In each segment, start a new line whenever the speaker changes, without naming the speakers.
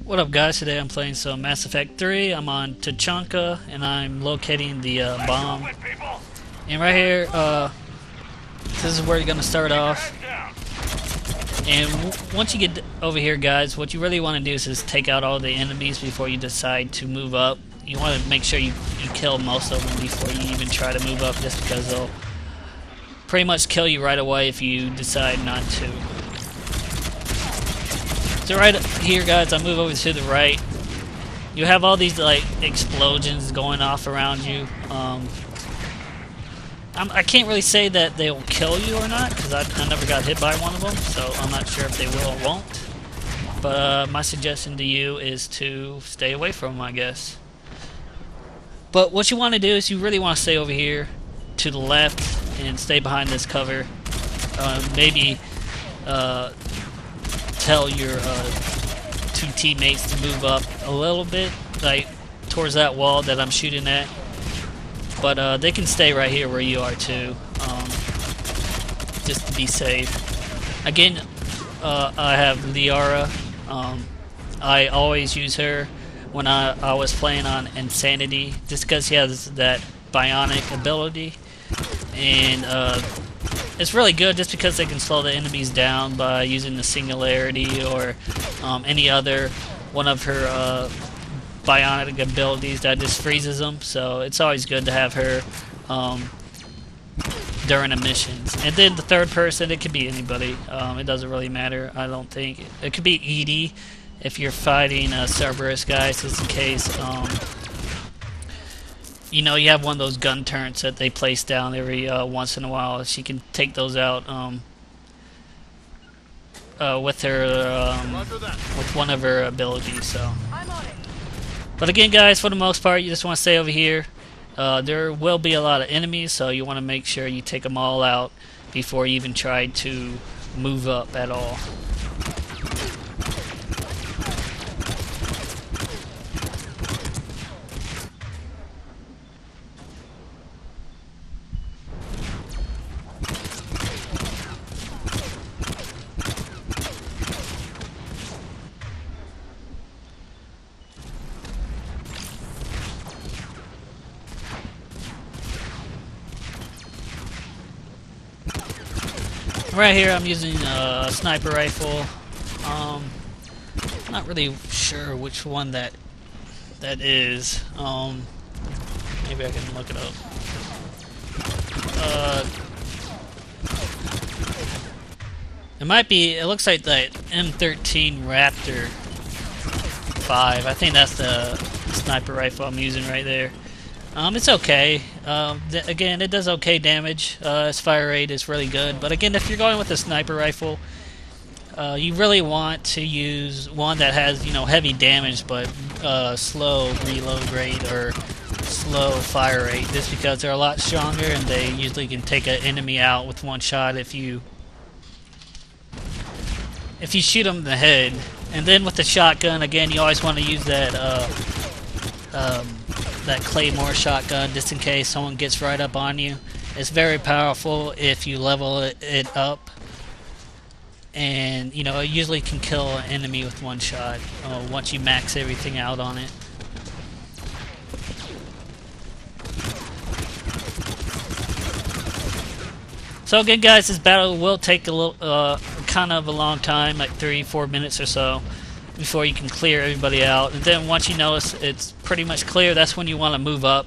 What up, guys? Today I'm playing some Mass Effect 3. I'm on Tuchanka and I'm locating the bomb. And right here, this is where you're gonna start off. And once you get over here, guys, what you really want to do is just take out all the enemies before you decide to move up. You want to make sure you kill most of them before you even try to move up, just because they'll pretty much kill you right away if you decide not to. So right here, guys, I move over to the right. You have all these like explosions going off around you. I can't really say that they will kill you or not, because I never got hit by one of them, so I'm not sure if they will or won't. But my suggestion to you is to stay away from them, I guess. But what you want to do is you really want to stay over here to the left and stay behind this cover. Maybe tell your two teammates to move up a little bit, like towards that wall that I'm shooting at. But they can stay right here where you are too, just to be safe. Again, I have Liara. I always use her when I was playing on Insanity, just because she has that bionic ability, and it's really good just because they can slow the enemies down by using the singularity or any other one of her bionic abilities that just freezes them. So it's always good to have her during the missions. And then the third person, it could be anybody. It doesn't really matter, I don't think. It could be Edie if you're fighting Cerberus guys, just in case you know, you have one of those gun turrets that they place down every once in a while. She can take those out with her with one of her abilities. So, but again, guys, for the most part, you just want to stay over here. There will be a lot of enemies, so you want to make sure you take them all out before you even try to move up at all. Right here I'm using a sniper rifle. Not really sure which one that is. Maybe I can look it up. It might be, it looks like the M13 Raptor 5. I think that's the sniper rifle I'm using right there. It's okay. Again, it does okay damage. Its fire rate is really good. But again, if you're going with a sniper rifle, you really want to use one that has, you know, heavy damage but slow reload rate or slow fire rate, just because they're a lot stronger and they usually can take an enemy out with one shot if you shoot them in the head. And then with the shotgun, again, you always want to use that Claymore shotgun, just in case someone gets right up on you. It's very powerful if you level it up, and you know, it usually can kill an enemy with one shot once you max everything out on it. So again, guys, this battle will take a little, kind of a long time, like 3-4 minutes or so, before you can clear everybody out. And then once you notice it's pretty much clear, that's when you want to move up,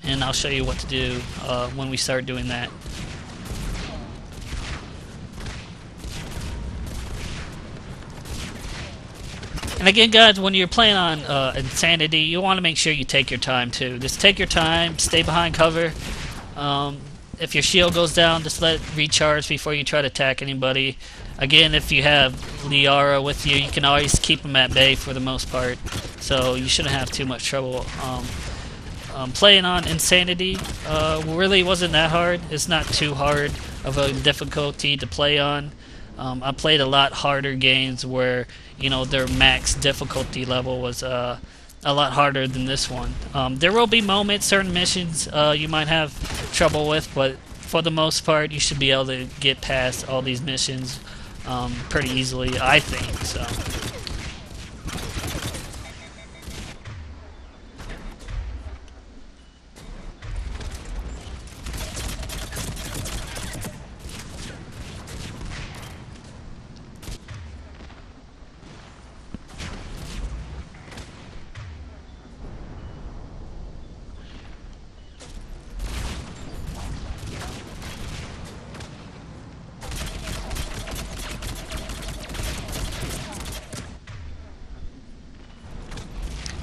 and I'll show you what to do when we start doing that. And again, guys, when you're playing on Insanity, you want to make sure you take your time too. Just take your time, stay behind cover. If your shield goes down, just let it recharge before you try to attack anybody. Again, if you have Liara with you, you can always keep them at bay for the most part, so you shouldn't have too much trouble. Playing on Insanity really wasn't that hard. It's not too hard of a difficulty to play on. I played a lot harder games where, you know, their max difficulty level was a lot harder than this one. There will be moments, certain missions you might have trouble with, but for the most part, you should be able to get past all these missions pretty easily, I think. So,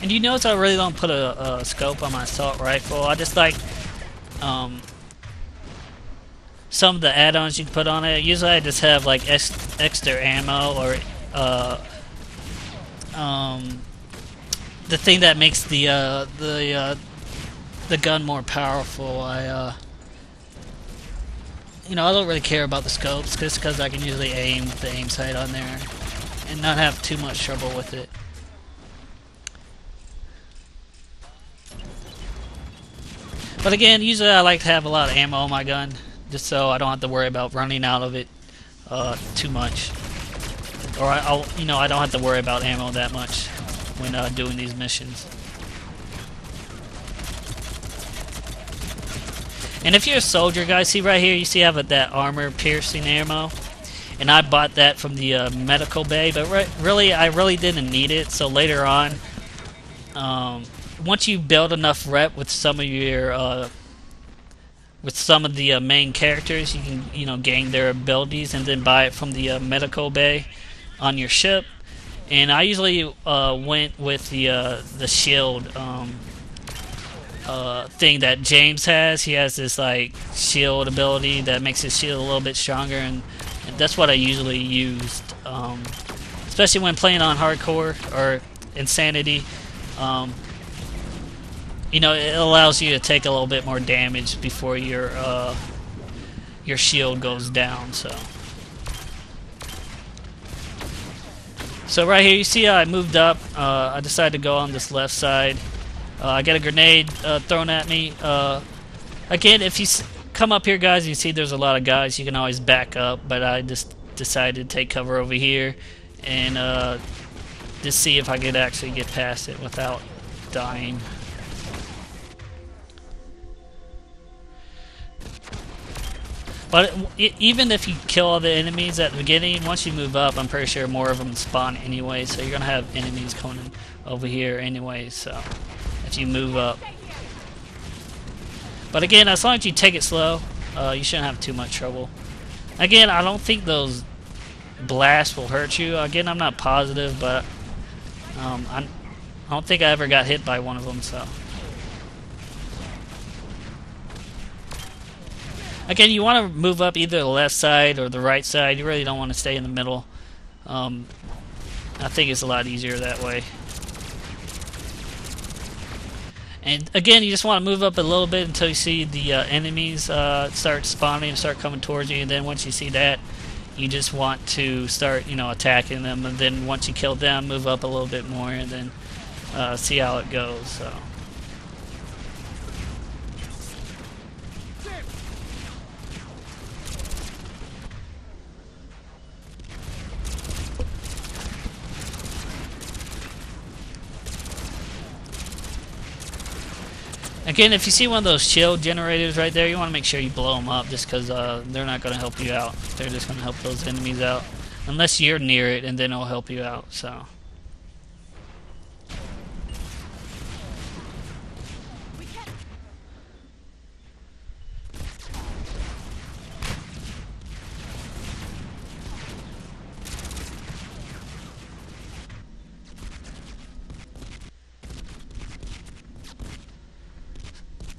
And you notice I really don't put a scope on my assault rifle. I just like some of the add-ons you can put on it. Usually I just have like extra ammo or the thing that makes the gun more powerful. You know, I don't really care about the scopes just because I can usually aim the aim sight on there and not have too much trouble with it. But again, usually I like to have a lot of ammo on my gun just so I don't have to worry about running out of it too much. Or I don't have to worry about ammo that much when doing these missions. And if you're a soldier, guys, see right here, you see I have that armor piercing ammo, and I bought that from the medical bay. But I really didn't need it. So later on, once you build enough rep with some of your the main characters, you can gain their abilities and then buy it from the medical bay on your ship. And I usually went with the shield thing that James has. He has this like shield ability that makes his shield a little bit stronger, and that's what I usually used, especially when playing on hardcore or insanity. It allows you to take a little bit more damage before your shield goes down. So right here, you see how I moved up. I decided to go on this left side. I get a grenade thrown at me. Again, if you come up here, guys, you see there's a lot of guys. You can always back up, but I just decided to take cover over here and just see if I could actually get past it without dying. But even if you kill all the enemies at the beginning, once you move up, I'm pretty sure more of them spawn anyway, so you're going to have enemies coming over here anyway, so if you move up. But again, as long as you take it slow, you shouldn't have too much trouble. Again, I don't think those blasts will hurt you. Again, I'm not positive, but I don't think I ever got hit by one of them, so. Again, you want to move up either the left side or the right side. You really don't want to stay in the middle. I think it's a lot easier that way. And again, you just want to move up a little bit until you see the enemies start spawning and start coming towards you. And then once you see that, you just want to start, attacking them. And then once you kill them, move up a little bit more and then see how it goes. So. Again, if you see one of those shield generators right there, you want to make sure you blow them up just because they're not going to help you out. They're just going to help those enemies out. Unless you're near it, and then it'll help you out. So.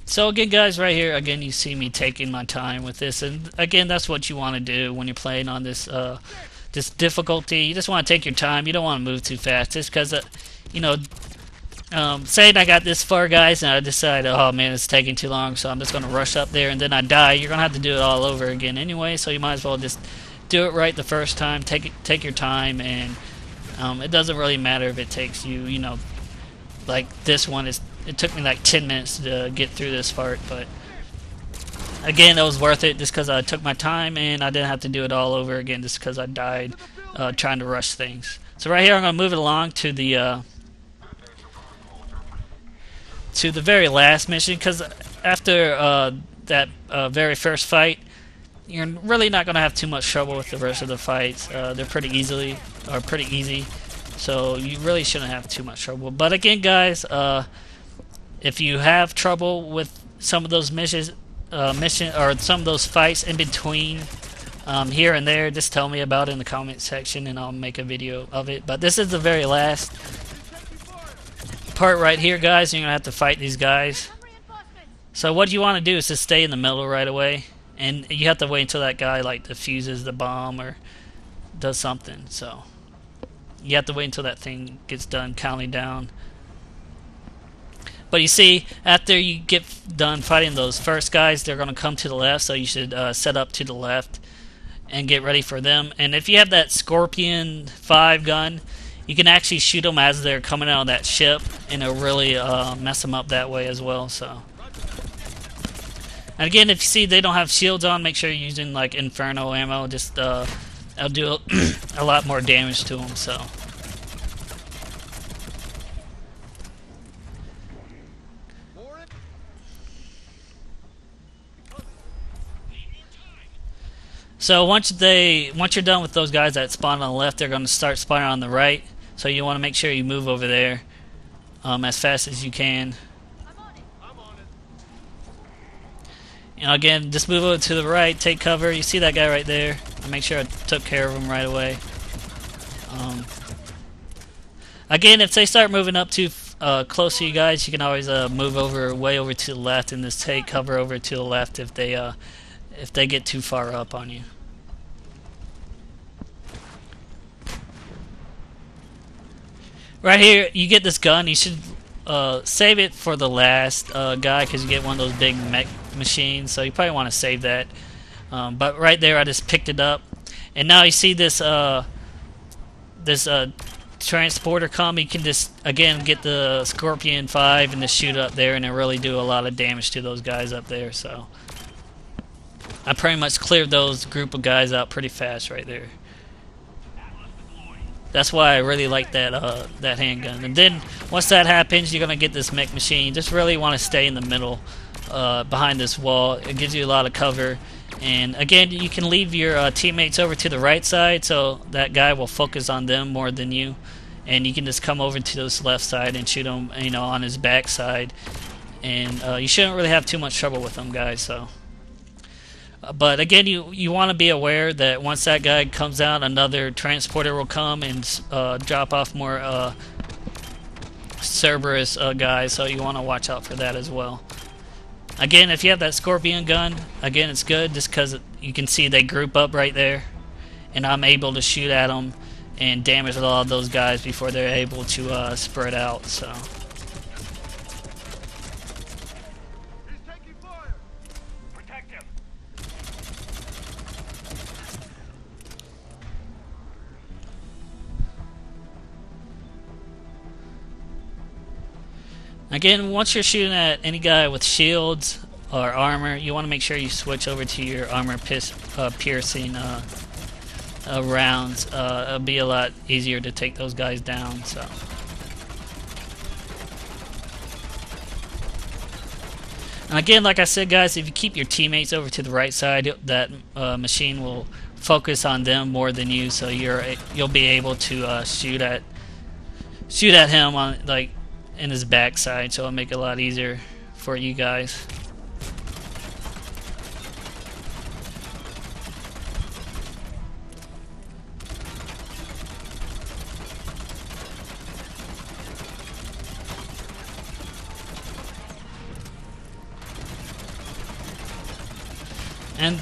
So again, guys, right here, again, you see me taking my time with this, and again, that's what you want to do when you're playing on this this difficulty. You just want to take your time. You don't want to move too fast, just because, saying I got this far, guys, and I decide, oh man, it's taking too long, so I'm just going to rush up there, and then I die. You're going to have to do it all over again anyway, so you might as well just do it right the first time. Take your time, and it doesn't really matter if it takes you, like this one is. It took me like 10 minutes to get through this part, but again, it was worth it just because I took my time and I didn't have to do it all over again just because I died trying to rush things. So right here, I'm going to move it along to the very last mission, because after that very first fight, you're really not going to have too much trouble with the rest of the fights. They're pretty easy, so you really shouldn't have too much trouble. But again, guys, if you have trouble with some of those missions or some of those fights in between here and there, just tell me about it in the comment section and I'll make a video of it. But this is the very last part right here, guys. You're gonna have to fight these guys. So what you want to do is just stay in the middle right away, and you have to wait until that guy like defuses the bomb or does something. So you have to wait until that thing gets done counting down. But you see, after you get done fighting those first guys, they're going to come to the left, so you should set up to the left and get ready for them. And if you have that Scorpion 5 gun, you can actually shoot them as they're coming out of that ship, and it'll really mess them up that way as well. So, and again, if you see they don't have shields on, make sure you're using like Inferno ammo. Just it'll do a lot more damage to them. So. So once you're done with those guys that spawn on the left, they're going to start spawning on the right. So you want to make sure you move over there as fast as you can. And again, just move over to the right, take cover. You see that guy right there. I'll make sure I took care of him right away. Again, if they start moving up too close to you guys, you can always move way over to the left and just take cover over to the left if they get too far up on you. Right here, you get this gun. You should save it for the last guy because you get one of those big mech machines. So you probably want to save that. But right there, I just picked it up, and now you see this transporter come. You can just again get the Scorpion 5 and just shoot up there, and it really do a lot of damage to those guys up there. So I pretty much cleared those group of guys out pretty fast right there. That's why I really like that that handgun. And then once that happens, you're gonna get this mech machine. You just really want to stay in the middle, behind this wall. It gives you a lot of cover. And again, you can leave your teammates over to the right side, so that guy will focus on them more than you. And you can just come over to this left side and shoot him, on his back side. And you shouldn't really have too much trouble with them guys. So. But again, you want to be aware that once that guy comes out, another transporter will come and drop off more Cerberus guys, so you want to watch out for that as well. Again, if you have that Scorpion gun, again, it's good just because you can see they group up right there, and I'm able to shoot at them and damage a lot of those guys before they're able to spread out. So. Again, once you're shooting at any guy with shields or armor, you want to make sure you switch over to your armor piercing rounds. It'll be a lot easier to take those guys down. So. And again, like I said, guys, if you keep your teammates over to the right side, that machine will focus on them more than you. So you'll be able to shoot at him on in his backside, so it'll make it a lot easier for you guys. And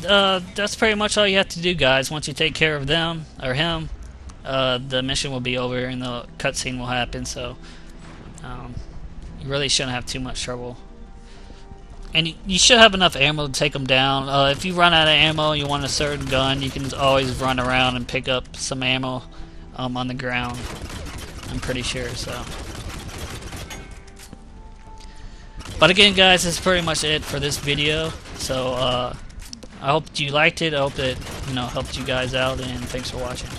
that's pretty much all you have to do, guys. Once you take care of them or him, the mission will be over and the cutscene will happen. So. You really shouldn't have too much trouble. And you should have enough ammo to take them down. If you run out of ammo and you want a certain gun, you can always run around and pick up some ammo on the ground. I'm pretty sure, so. But again, guys, that's pretty much it for this video. So I hope you liked it. I hope it helped you guys out, and thanks for watching.